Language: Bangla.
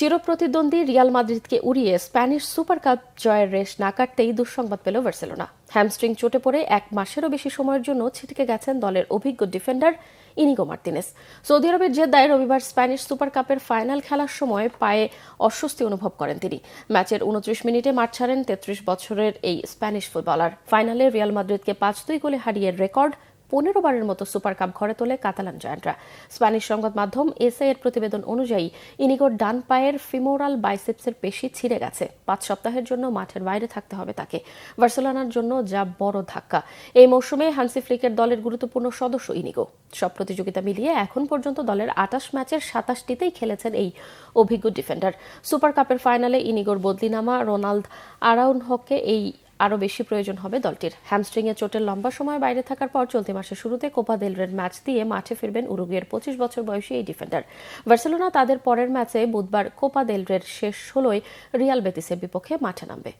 চিরপ্রতিদ্বন্দ্বী রিয়াল মাদ্রিদকে উড়িয়ে স্প্যানিশ সুপার কাপ জয়ের রেশ না কাটতেই দুঃসংবাদ পেল বার্সেলোনা। হ্যামস্ট্রিং চোটে পড়ে এক মাসেরও বেশি সময়ের জন্য ছিটকে গেছেন দলের অভিজ্ঞ ডিফেন্ডার ইনিগো মার্তিনেস। সৌদি আরবের জেদ্দায় রবিবার স্প্যানিশ সুপার কাপের ফাইনাল খেলার সময় পায়ে অস্বস্তি অনুভব করেন তিনি। ম্যাচের 29 মিনিটে মাঠ ছাড়েন 33 বছরের এই স্প্যানিশ ফুটবলার। ফাইনালে রিয়াল মাদ্রিদকে 5-2 গোলে হারিয়ে রেকর্ড 15 বারের মতো সুপার কাপ ঘরে তোলে কাতালান জায়ান্টরা। স্প্যানিশ সংবাদ মাধ্যম এসএ এর প্রতিবেদন অনুযায়ী ইনিগোর ডান পায়ের ফিমোরাল বাইসেপসের পেশি ছিঁড়ে গেছে। 5 সপ্তাহের জন্য মাঠের বাইরে থাকতে হবে তাকে। বার্সেলোনার জন্য যা বড় ধাক্কা। এই মৌসুমে হান্সি ফ্লিকের দলের গুরুত্বপূর্ণ সদস্য ইনিগো। সব প্রতিযোগিতা মিলিয়ে এখন পর্যন্ত দলের 28 ম্যাচের 27টিতেই খেলেছেন এই অভিজ্ঞ ডিফেন্ডার। সুপার কাপের ফাইনালে ইনিগোর বদলিনামা রোনাল্ড আরাউনহোকে আরও বেশি প্রয়োজন হবে দলটির। হ্যামস্ট্রিংয়ে চোটের লম্বা সময় বাইরে থাকার পর চলতি মাসের শুরুতে কোপা দেল রের ম্যাচ দিয়ে মাঠে ফিরবেন উরুগুয়ের 25 বছর বয়সী এই ডিফেন্ডার। বার্সেলোনা তাদের পরের ম্যাচে বুধবার কোপা দেল রের শেষ 16য় রিয়াল বেতিসের বিপক্ষে মাঠে নামবে।